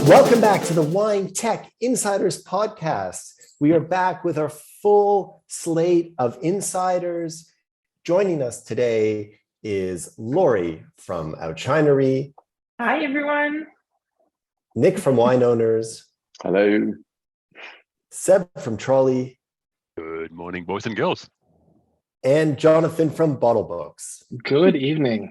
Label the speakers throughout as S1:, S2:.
S1: Welcome back to the Wine Tech Insiders Podcast. We are back with our full slate of insiders. Joining us today is Laurie from Oushinery.
S2: Hi, everyone.
S1: Nick from Wine Owners.
S3: Hello.
S1: Seb from Troly.
S4: Good morning, boys and girls.
S1: And Jonathan from Bottlebooks.
S3: Good evening.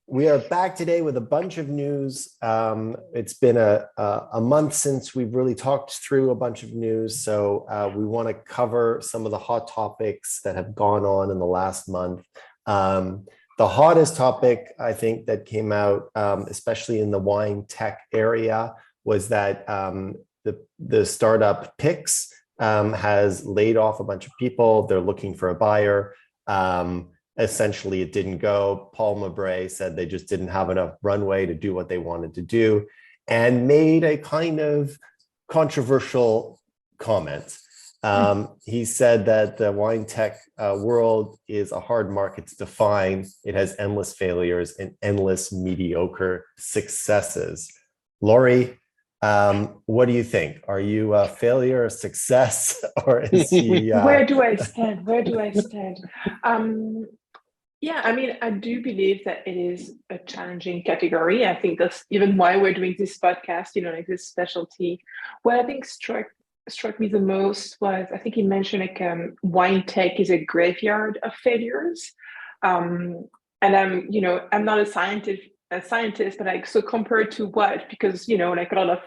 S1: We are back today with a bunch of news. It's been a month since we've really talked through a bunch of news, so we want to cover some of the hot topics that have gone on in the last month. The hottest topic, I think, that came out, especially in the wine tech area, was that the startup Pix has laid off a bunch of people. They're looking for a buyer. Essentially, it didn't go. Paul Mabray said they just didn't have enough runway to do what they wanted to do and made a kind of controversial comment. He said that the wine tech world is a hard market to define. It has endless failures and endless mediocre successes. Laurie, what do you think? Are you a failure, a success, or is he...
S2: Where do I stand? Yeah, I mean, I do believe that it is a challenging category. I think that's even why we're doing this podcast, like this specialty. What I think struck me the most was, I think he mentioned wine tech is a graveyard of failures. And I'm not a scientist, but so compared to what? Because, a lot of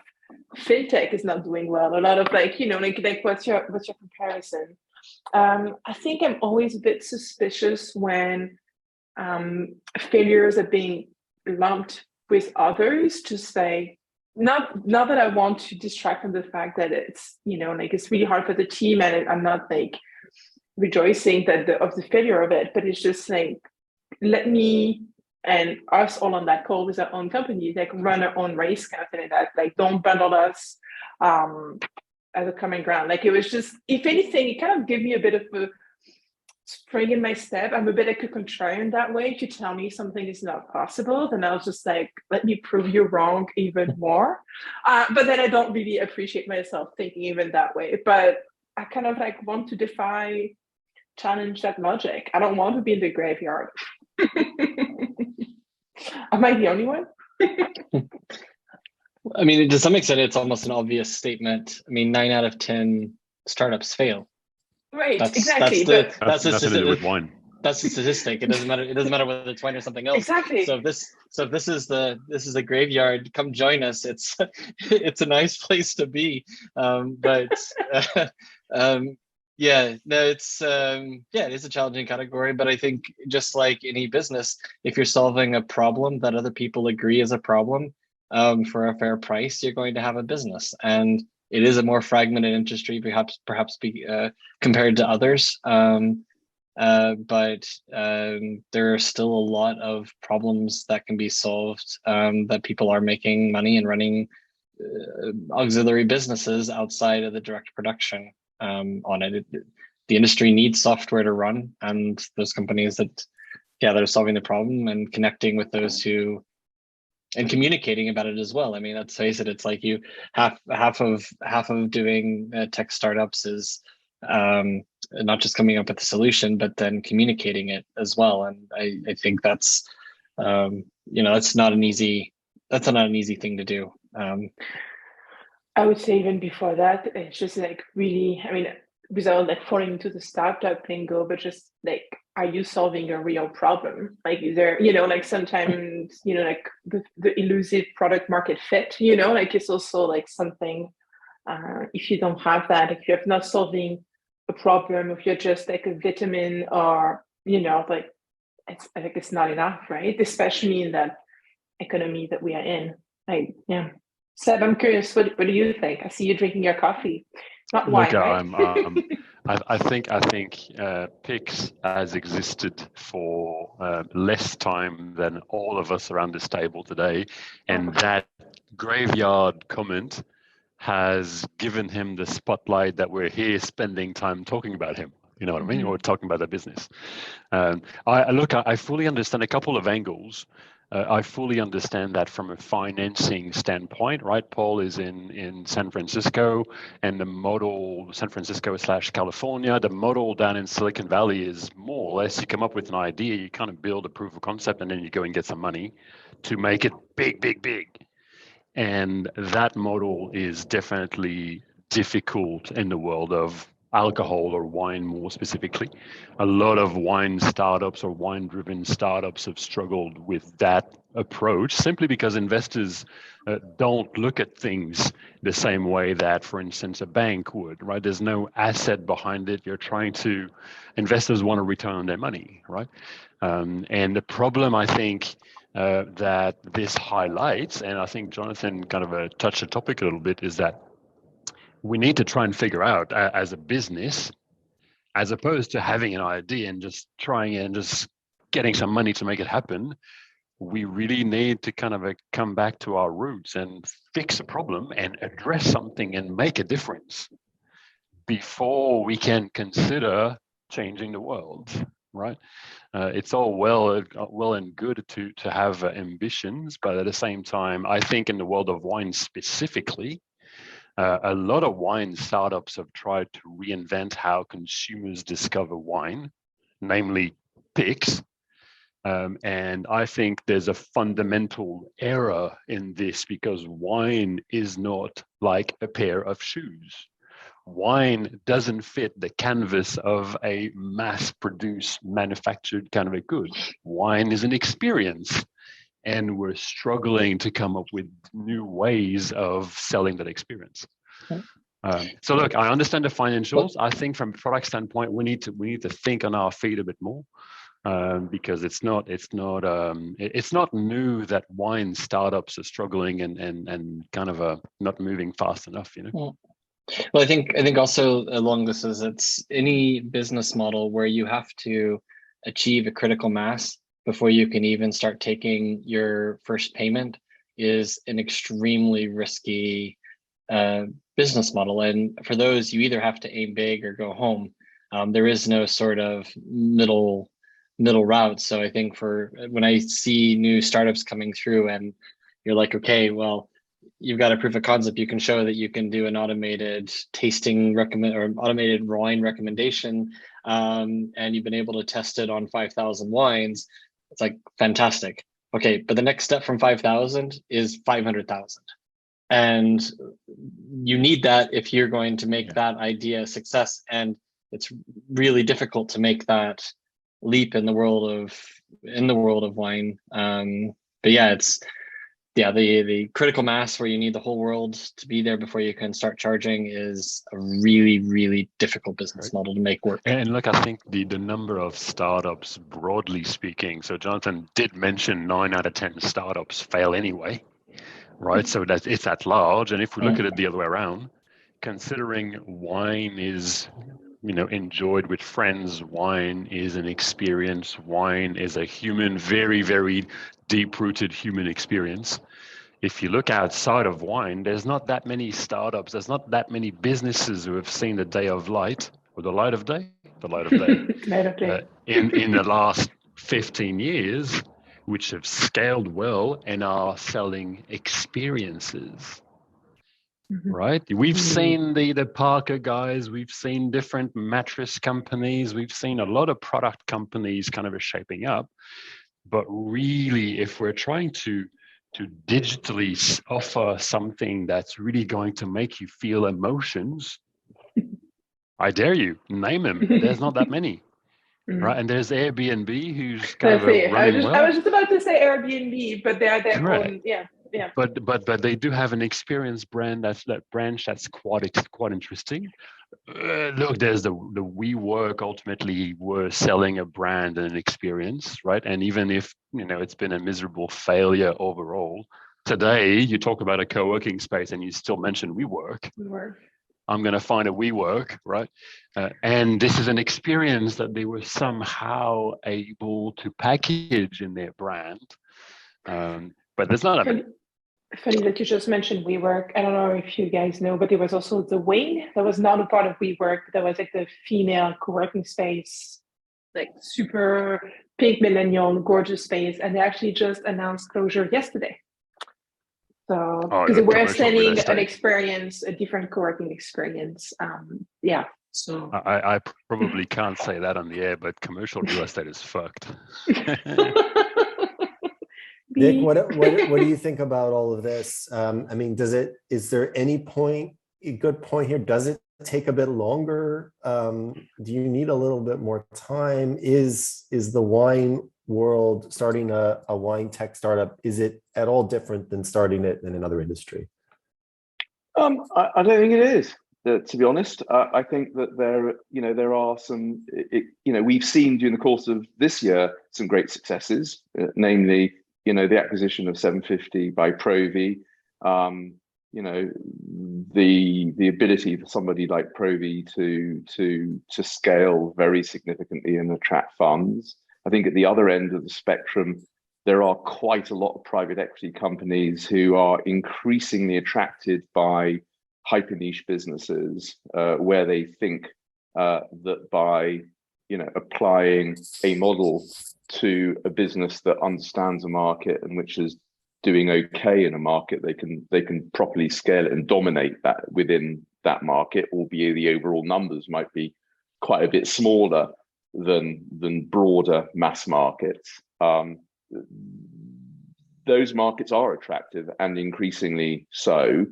S2: fintech is not doing well. A lot of what's your comparison? I think I'm always a bit suspicious when failures are being lumped with others, to say, not that I want to distract from the fact that it's, it's really hard for the team, and I'm not rejoicing of the failure of it, but it's just let me and us all on that call with our own company, run our own race kind of thing, that don't bundle us as a common ground. It was just, if anything, it kind of gave me a bit of a spring in my step. I'm a bit like a contrarian that way. If you tell me something is not possible, then I'll just let me prove you wrong even more. But then I don't really appreciate myself thinking even that way. But I kind of want to challenge that logic. I don't want to be in the graveyard. Am I the only one?
S3: I mean, to some extent, it's almost an obvious statement. I mean, 9 out of 10 startups fail.
S2: Right, exactly.
S4: That's nothing to do with wine.
S3: That's a statistic. It doesn't matter. It doesn't matter whether it's wine or something else.
S2: Exactly.
S3: So if this is the graveyard, come join us. It's a nice place to be. It is a challenging category. But I think, just like any business, if you're solving a problem that other people agree is a problem, for a fair price, you're going to have a business. And it is a more fragmented industry, perhaps compared to others. But there are still a lot of problems that can be solved, that people are making money and running auxiliary businesses outside of the direct production on it. The industry needs software to run, and those companies that are solving the problem and connecting with those who, and communicating about it as well. I mean, let's face it, it's like half of doing tech startups is not just coming up with a solution, but then communicating it as well. And I think that's that's not an easy thing to do.
S2: I would say even before that, it's just really, I mean, without falling into the startup lingo, but just are you solving a real problem? Is there, sometimes, the elusive product market fit, it's also it's something, if you don't have that, if you're not solving a problem, if you're just a vitamin, or, I think it's not enough, right? Especially in that economy that we are in. Seb, I'm curious, what do you think? I see you drinking your coffee. Not wine, right?
S4: I think Pix has existed for less time than all of us around this table today, and that graveyard comment has given him the spotlight that we're here spending time talking about him. You know what I mean? Or talking about the business. I fully understand a couple of angles. I fully understand that from a financing standpoint, right? Paul is in San Francisco, and the model, San Francisco / California, the model down in Silicon Valley is more or less, you come up with an idea, you kind of build a proof of concept, and then you go and get some money to make it big, big, big. And that model is definitely difficult in the world of alcohol or wine more specifically. A lot of wine startups or wine-driven startups have struggled with that approach simply because investors don't look at things the same way that, for instance, a bank would, right? There's no asset behind it. Investors want a return on their money, right? And the problem, I think, that this highlights, and I think Jonathan kind of touched the topic a little bit, is that we need to try and figure out as a business, as opposed to having an idea and just trying and just getting some money to make it happen, we really need to kind of come back to our roots and fix a problem and address something and make a difference before we can consider changing the world, right? It's all well and good to have ambitions, but at the same time, I think in the world of wine specifically, a lot of wine startups have tried to reinvent how consumers discover wine, namely picks. And I think there's a fundamental error in this because wine is not like a pair of shoes. Wine doesn't fit the canvas of a mass-produced, manufactured kind of a good. Wine is an experience, and we're struggling to come up with new ways of selling that experience. So look, I understand the financials. I think from a product standpoint, we need to think on our feet a bit more. Because it's not new that wine startups are struggling and kind of not moving fast enough, you know.
S3: Well, I think also along this is it's any business model where you have to achieve a critical mass before you can even start taking your first payment is an extremely risky business model. And for those, you either have to aim big or go home. There is no sort of middle route. So I think for when I see new startups coming through and you're like, okay, well, you've got a proof of concept, you can show that you can do an automated tasting automated wine recommendation, and you've been able to test it on 5,000 wines. It's like fantastic. Okay, but the next step from 5,000 is 500,000. And you need that if you're going to make that idea a success. And it's really difficult to make that leap in the world of wine. But yeah, it's the critical mass where you need the whole world to be there before you can start charging is a really, really difficult business model to make work.
S4: And look, I think the number of startups, broadly speaking, so Jonathan did mention 9 out of 10 startups fail anyway, right? So that it's at large. And if we look at it the other way around, considering wine is enjoyed with friends, wine is an experience, wine is a human, very, very deep-rooted human experience. If you look outside of wine, there's not that many startups, there's not that many businesses who have seen the day of light, or the light of day, in the last 15 years, which have scaled well and are selling experiences. Right? We've seen the Parker guys, we've seen different mattress companies, we've seen a lot of product companies kind of shaping up. But really, if we're trying to digitally offer something that's really going to make you feel emotions, I dare you, name them. There's not that many. Right, and there's Airbnb who's kind of running well.
S2: I was just about to say Airbnb, but they are their own, yeah.
S4: But they do have an experience brand that's quite interesting. Look, there's the WeWork. Ultimately, we're selling a brand and an experience, right? And even if it's been a miserable failure overall, today you talk about a co-working space and you still mention WeWork. I'm going to find a WeWork, right? And this is an experience that they were somehow able to package in their brand. But there's not
S2: Funny that you just mentioned WeWork. I don't know if you guys know, but there was also the Wing that was not a part of WeWork. That was like the female co-working space, like super pink millennial, gorgeous space, and they actually just announced closure yesterday. So because
S4: the
S2: we're
S4: commercial real
S2: selling an
S4: estate.
S2: experience, a different co-working experience. Yeah. So
S4: I probably can't say that on the air, but commercial real estate is fucked.
S1: Nick, what do you think about all of this? I mean, is there any a good point here? Does it take a bit longer? Do you need a little bit more time? Is the wine world, starting a wine tech startup, is it at all different than starting it in another industry?
S5: I don't think it is. To be honest, I think that there are some. We've seen during the course of this year some great successes, namely, the acquisition of 750 by Provi. The ability for somebody like Provi to scale very significantly and attract funds. I think at the other end of the spectrum, there are quite a lot of private equity companies who are increasingly attracted by hyper niche businesses, where they think that by applying a model to a business that understands a market and which is doing okay in a market, they can properly scale it and dominate that within that market, albeit the overall numbers might be quite a bit smaller than broader mass markets. Those markets are attractive and increasingly so.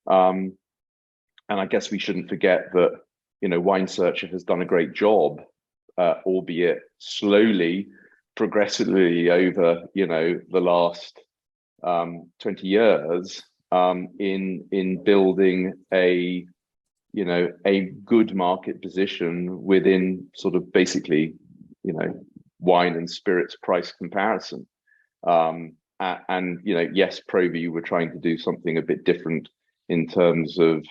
S5: And I guess we shouldn't forget that, Wine Searcher has done a great job, albeit slowly, progressively over, the last 20 years, in building a good market position within sort of basically, wine and spirits price comparison. And yes, Provi were trying to do something a bit different in terms of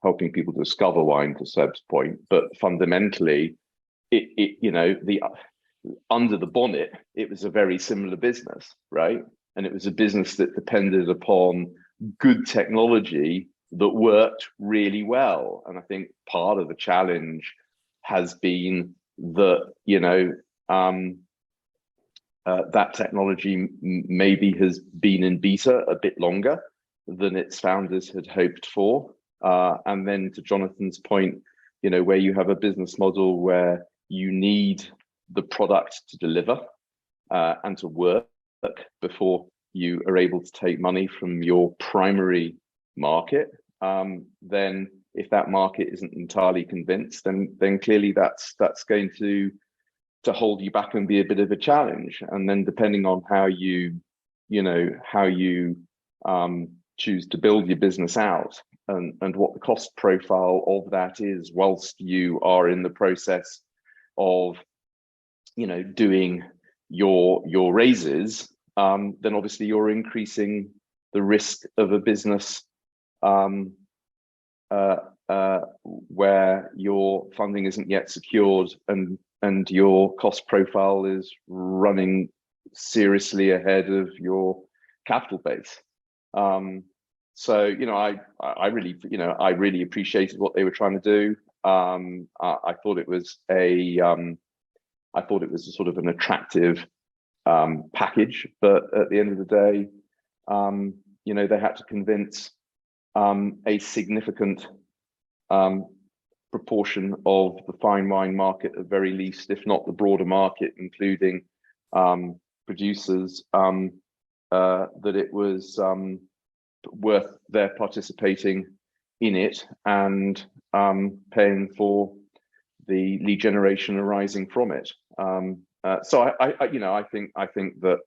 S5: helping people discover wine, to Seb's point, but fundamentally, under the bonnet, it was a very similar business, right? And it was a business that depended upon good technology that worked really well. And I think part of the challenge has been that, that technology maybe has been in beta a bit longer than its founders had hoped for. And then to Jonathan's point, where you have a business model where you need the product to deliver and to work before you are able to take money from your primary market, then if that market isn't entirely convinced, then clearly that's going to hold you back and be a bit of a challenge. And then depending on how you choose to build your business out and what the cost profile of that is whilst you are in the process of doing your raises, then obviously you're increasing the risk of a business where your funding isn't yet secured and your cost profile is running seriously ahead of your capital base. So I really appreciated what they were trying to do. I thought it was a sort of an attractive package, but at the end of the day, they had to convince a significant proportion of the fine wine market, at very least, if not the broader market, including producers, that it was worth their participating in it and paying for the lead generation arising from it. So I think that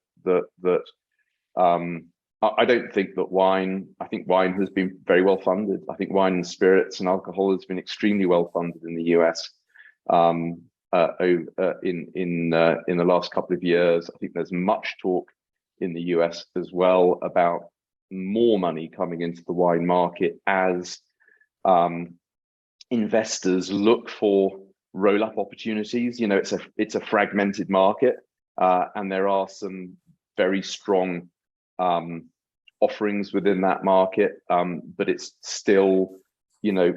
S5: I don't think that wine. I think wine has been very well funded. I think wine and spirits and alcohol has been extremely well funded in the US in the last couple of years. I think there's much talk in the US as well about more money coming into the wine market as investors look for roll-up opportunities. It's a fragmented market, and there are some very strong offerings within that market, but it's still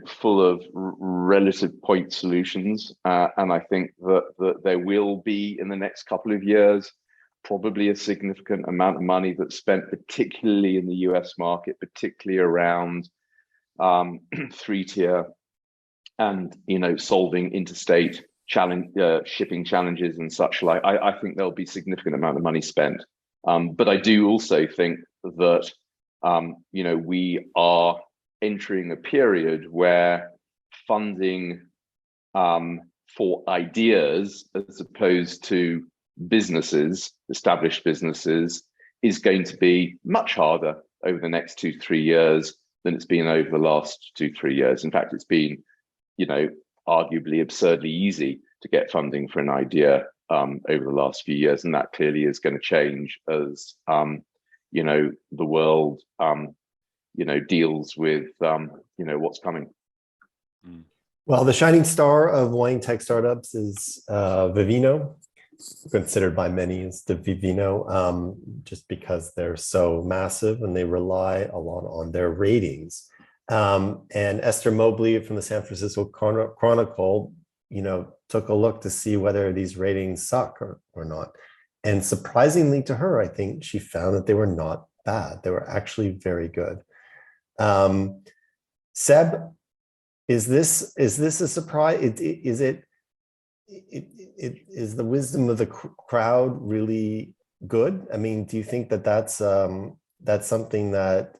S5: full of relative point solutions. And I think that there will be, in the next couple of years, probably a significant amount of money that's spent, particularly in the US market, particularly around 3-tier and, solving interstate shipping challenges and such like. I think there'll be significant amount of money spent. But I do also think that, we are entering a period where funding for ideas as opposed to businesses, established businesses, is going to be much harder over the next 2-3 years than it's been over the last 2-3 years. In fact, it's been, arguably absurdly easy to get funding for an idea over the last few years, and that clearly is going to change as the world deals with what's coming.
S1: Well, the shining star of wine tech startups is Vivino, considered by many as the Vivino, just because they're so massive and they rely a lot on their ratings. And Esther Mobley from the San Francisco Chronicle, took a look to see whether these ratings suck or not. And surprisingly to her, I think she found that they were not bad. They were actually very good. Seb, is this a surprise? Is the wisdom of the crowd really good? I mean, do you think that that's something that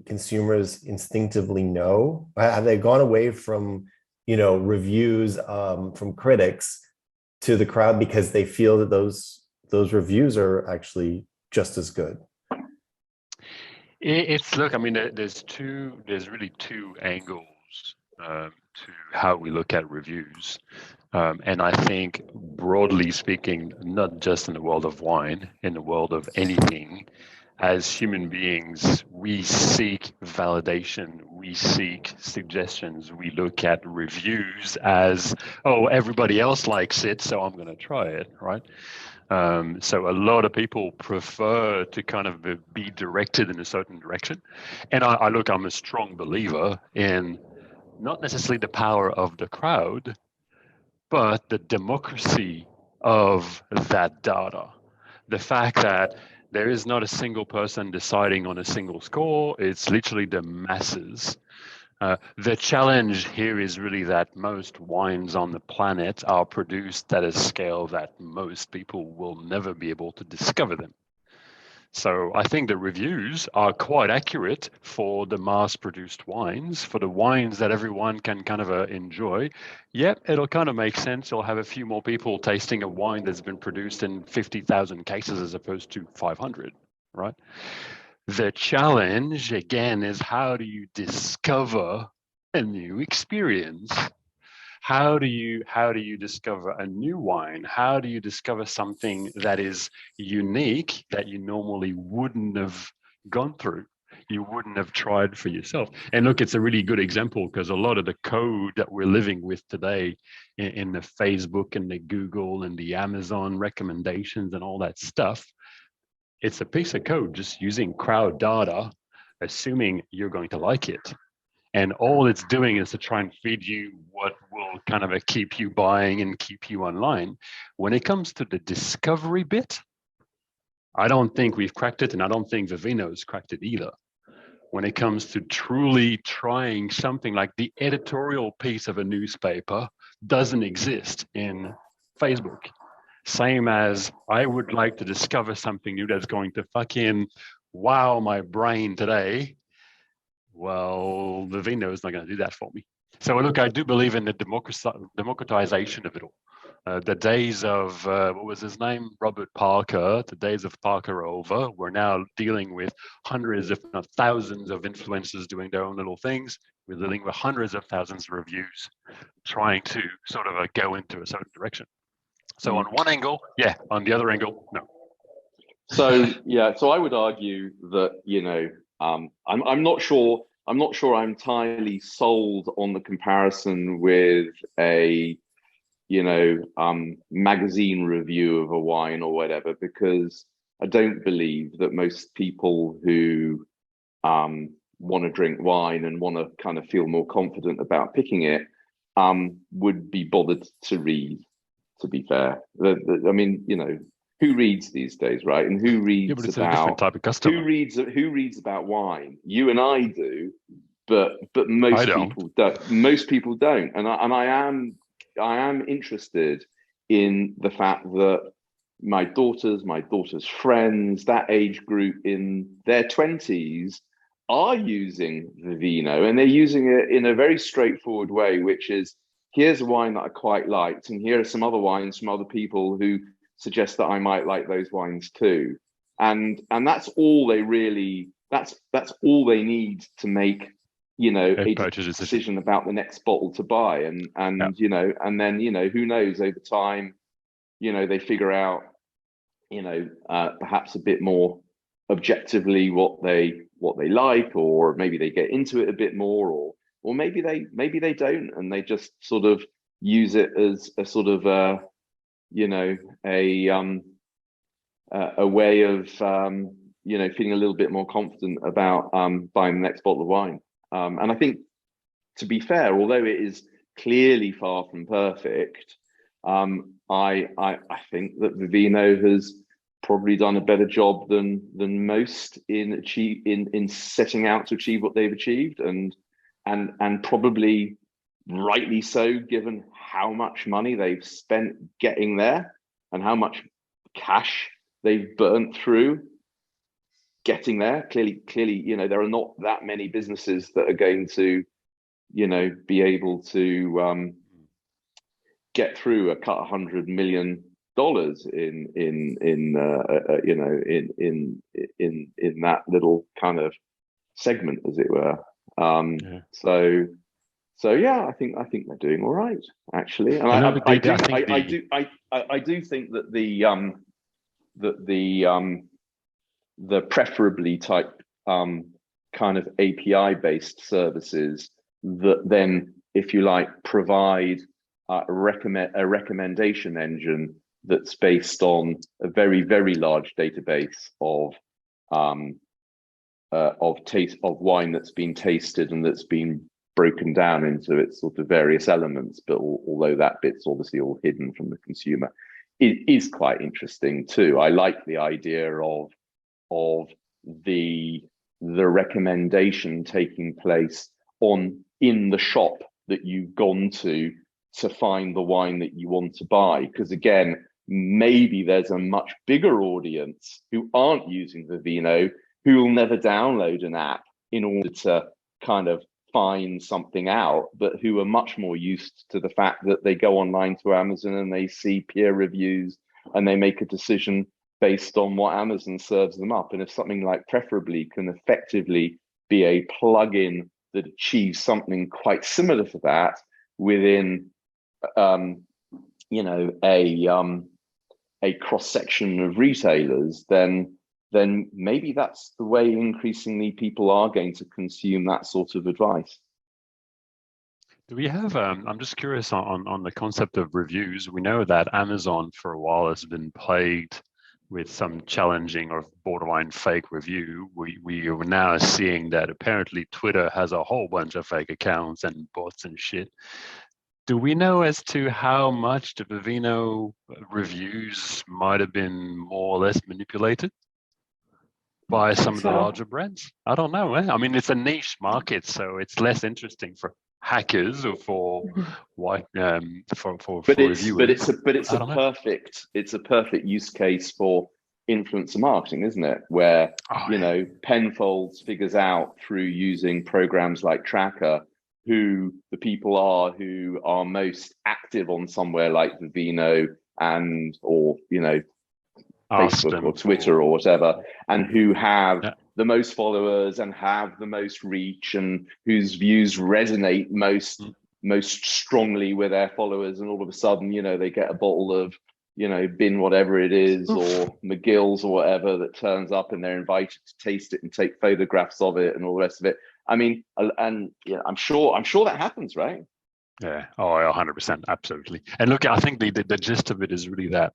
S1: consumers instinctively know? Have they gone away from reviews from critics to the crowd because they feel that those reviews are actually just as good?
S4: Look, I mean, there's really two angles to how we look at reviews. And I think, broadly speaking, not just in the world of wine, in the world of anything, as human beings, we seek validation, we seek suggestions, we look at reviews as, oh, everybody else likes it, so I'm going to try it, right? So a lot of people prefer to kind of be directed in a certain direction. And I'm a strong believer in not necessarily the power of the crowd, but the democracy of that data. The fact that there is not a single person deciding on a single score, it's literally the masses. The challenge here is really that most wines on the planet are produced at a scale that most people will never be able to discover them. So I think the reviews are quite accurate for the mass-produced wines, for the wines that everyone can kind of enjoy. Yep, it'll kind of make sense. You'll have a few more people tasting a wine that's been produced in 50,000 cases as opposed to 500, right? The challenge, again, is how do you discover a new experience? How do you discover a new wine? How do you discover something that is unique that you normally wouldn't have gone through? You wouldn't have tried for yourself. And look, it's a really good example because a lot of the code that we're living with today in the Facebook and the Google and the Amazon recommendations and all that stuff, it's a piece of code just using crowd data, assuming you're going to like it. And all it's doing is to try and feed you what will kind of keep you buying and keep you online. When it comes to the discovery bit, I don't think we've cracked it, and I don't think Vivino's cracked it either. When it comes to truly trying something, like the editorial piece of a newspaper doesn't exist in Facebook. Same as I would like to discover something new that's going to fucking wow my brain today. Well, Vivino is not going to do that for me. So look, I do believe in the democratization of it all. The days of, what was his name? Robert Parker, the days of Parker are over. We're now dealing with hundreds, if not thousands of influencers doing their own little things. We're dealing with hundreds of thousands of reviews trying to sort of go into a certain direction. So on one angle, yeah, on the other angle, no.
S5: So I would argue that, I'm not sure I'm entirely sold on the comparison with a magazine review of a wine or whatever, because I don't believe that most people who want to drink wine and want to kind of feel more confident about picking it, would be bothered to read. To be fair, I mean, who reads these days, right? And who reads
S4: but it's
S5: about
S4: a different type of customer.
S5: Who reads about wine? You and I do, but
S4: I
S5: most
S4: don't.
S5: people don't. Most people don't. And I am interested in the fact that my daughter's friends, that age group in their 20s, are using Vivino, and they're using it in a very straightforward way, which is, here's a wine that I quite liked, and here are some other wines from other people who suggest that I might like those wines too. And that's all they really, that's all they need to make, a decision about the next bottle to buy. And and then, who knows, over time, they figure out, perhaps a bit more objectively what they like, or maybe they get into it a bit more, or maybe they don't, and they just sort of use it as a sort of a way of feeling a little bit more confident about buying the next bottle of wine. And I think, to be fair, although it is clearly far from perfect, I think that Vivino has probably done a better job than most in setting out to achieve what they've achieved, and probably rightly so, given how much money they've spent getting there and how much cash they've burnt through getting there. Clearly, there are not that many businesses that are going to, be able to get through a $100 million in that little kind of segment, as it were. So yeah, I think they're doing all right, actually. And I do think that the preferably type kind of API based services that then, if you like, provide a recommendation engine that's based on a very, very large database of wine that's been tasted and that's been broken down into its sort of various elements, but although that bit's obviously all hidden from the consumer, it is quite interesting too. I like the idea of the recommendation taking place in the shop that you've gone to find the wine that you want to buy, because again, maybe there's a much bigger audience who aren't using Vivino, who will never download an app in order to kind of find something out, but who are much more used to the fact that they go online to Amazon and they see peer reviews and they make a decision based on what Amazon serves them up. And if something like Preferably can effectively be a plugin that achieves something quite similar to that within a cross-section of retailers, then maybe that's the way increasingly people are going to consume that sort of advice.
S4: Do we have, I'm just curious on the concept of reviews. We know that Amazon for a while has been plagued with some challenging or borderline fake review. We are now seeing that apparently Twitter has a whole bunch of fake accounts and bots and shit. Do we know as to how much the Vivino reviews might have been more or less manipulated by some of the larger brands? I don't know. I mean, it's a niche market, so it's less interesting for hackers or for reviewers.
S5: But it's a perfect use case for influencer marketing, isn't it? Where Penfolds figures out through using programs like Tracker who the people are who are most active on somewhere like Vivino or Facebook or Twitter or whatever, and who have the most followers and have the most reach and whose views resonate most strongly with their followers, and all of a sudden, they get a bottle of, bin whatever it is, or McGill's or whatever that turns up, and they're invited to taste it and take photographs of it and all the rest of it. I mean, and I'm sure that happens, right?
S4: Yeah. Oh, 100%, absolutely. And look, I think the gist of it is really that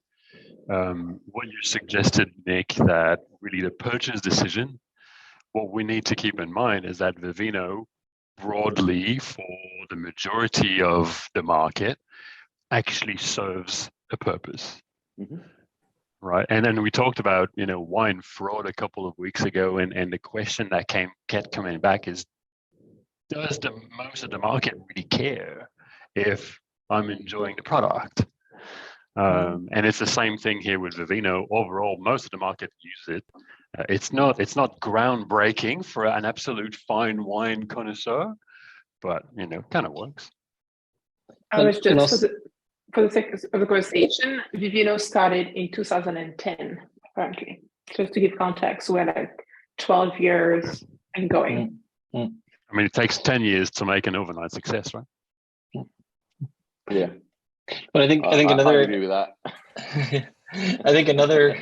S4: what you suggested, Nick, that really the purchase decision what we need to keep in mind is that Vivino, broadly for the majority of the market, actually serves a purpose.
S5: Mm-hmm.
S4: Right. And then we talked about, wine fraud a couple of weeks ago. And the question that kept coming back is, does the most of the market really care if I'm enjoying the product? And it's the same thing here with Vivino. Overall, most of the market use it. It's not groundbreaking for an absolute fine wine connoisseur, but kind of works.
S2: I was just for the sake of the conversation, Vivino started in 2010, apparently. Just to give context, we're like 12 years and going.
S3: Mm-hmm.
S4: I mean, it takes 10 years to make an overnight success, right?
S5: Yeah.
S3: But I think another.
S5: I agree with that.
S3: I think another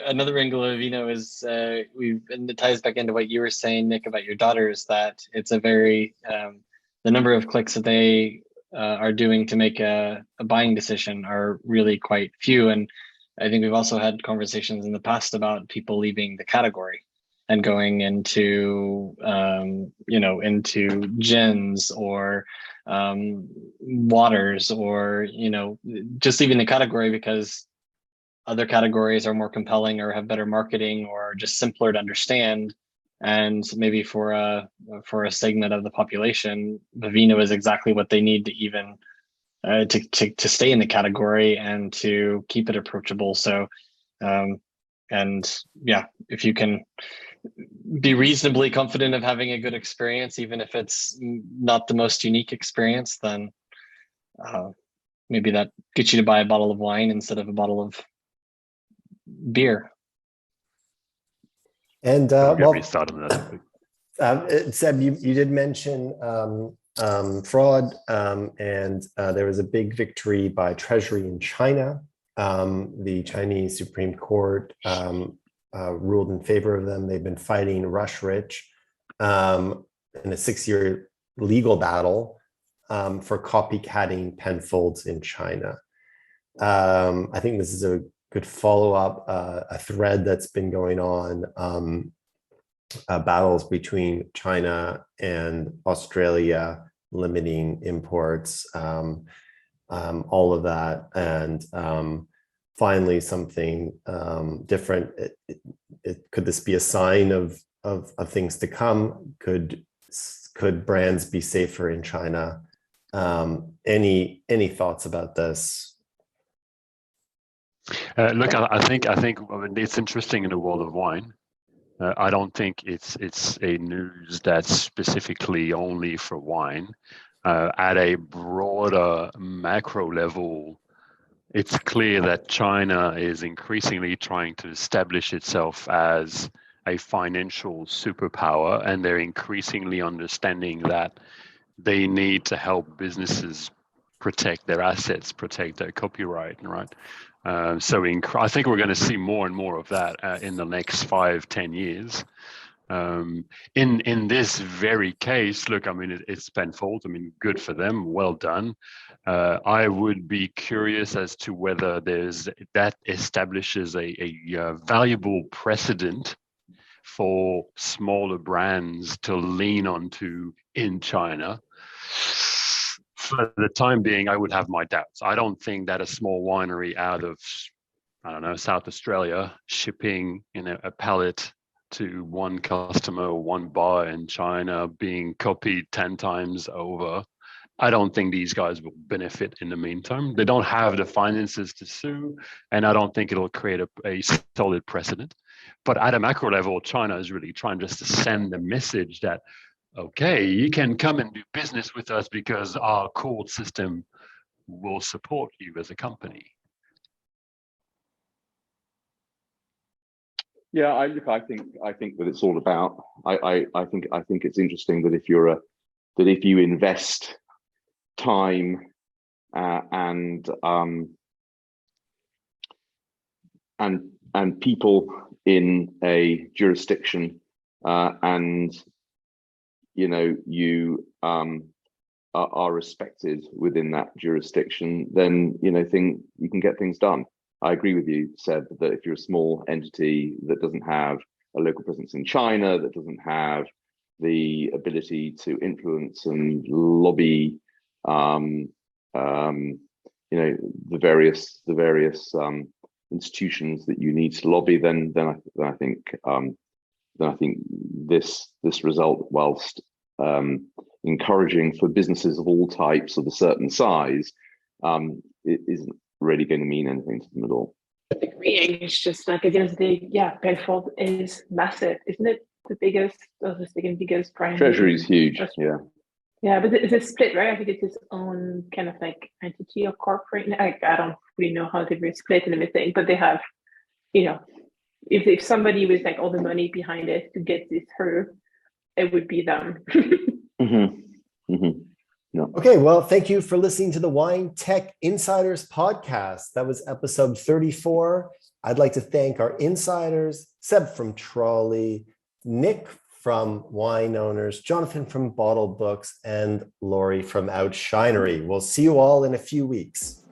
S3: angle of Vivino is and it ties back into what you were saying, Nick, about your daughters, that it's a very the number of clicks that they are doing to make a buying decision are really quite few. And I think we've also had conversations in the past about people leaving the category and going into into gins or waters, or just leaving the category because other categories are more compelling or have better marketing or just simpler to understand. And maybe for a segment of the population, Vivino is exactly what they need to even to stay in the category and to keep it approachable. So and yeah, if you can be reasonably confident of having a good experience, even if it's not the most unique experience, then maybe that gets you to buy a bottle of wine instead of a bottle of beer.
S1: And Seb, you did mention fraud, and there was a big victory by Treasury in China. The Chinese Supreme Court ruled in favor of them. They've been fighting Rush Rich in a 6-year legal battle for copycatting Penfolds in China. I think this is a good follow-up, a thread that's been going on, battles between China and Australia, limiting imports, all of that. And finally, something different. Could this be a sign of things to come? Could brands be safer in China? Any thoughts about this?
S4: Look, I think it's interesting in the world of wine. I don't think it's a news that's specifically only for wine. At a broader macro level, it's clear that China is increasingly trying to establish itself as a financial superpower, and they're increasingly understanding that they need to help businesses protect their assets, protect their copyright, right? So I think we're going to see more and more of that in the next 5-10 years. In this very case, look, I mean, it's Penfolds. I mean, good for them, well done. I would be curious as to whether that establishes a valuable precedent for smaller brands to lean onto in China. For the time being, I would have my doubts. I don't think that a small winery out of, I don't know, South Australia shipping a pallet to one customer or one bar in China being copied 10 times over, I don't think these guys will benefit in the meantime. They don't have the finances to sue, and I don't think it'll create a solid precedent. But at a macro level, China is really trying just to send the message that, okay, you can come and do business with us because our court system will support you as a company.
S5: Yeah, I think that it's all about. I think it's interesting that if you invest time and people in a jurisdiction, and you are respected within that jurisdiction, then you can get things done. I agree with you, Seb, that if you're a small entity that doesn't have a local presence in China, that doesn't have the ability to influence and lobby, the various institutions that you need to lobby, then I think this result, whilst encouraging for businesses of all types of a certain size, it isn't really going to mean anything to them at all.
S2: Agreeing. It's just like at the end of the day, yeah, Penfold is massive, isn't it? The biggest brand.
S5: Treasury is huge.
S2: Yeah, but it's a split, right? I think it's its own kind of like entity or corporate. I don't really know how they split and everything, but they have, if somebody with like all the money behind it to get this through, it would be them.
S5: No.
S1: Okay, well, thank you for listening to the Wine Tech Insiders podcast. That was episode 34. I'd like to thank our insiders, Seb from Troly, Nick from Wine Owners, Jonathan from Bottlebooks, and Laurie from Oushinery. We'll see you all in a few weeks.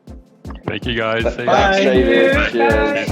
S4: Thank you, guys.
S5: Thanks, David. Cheers.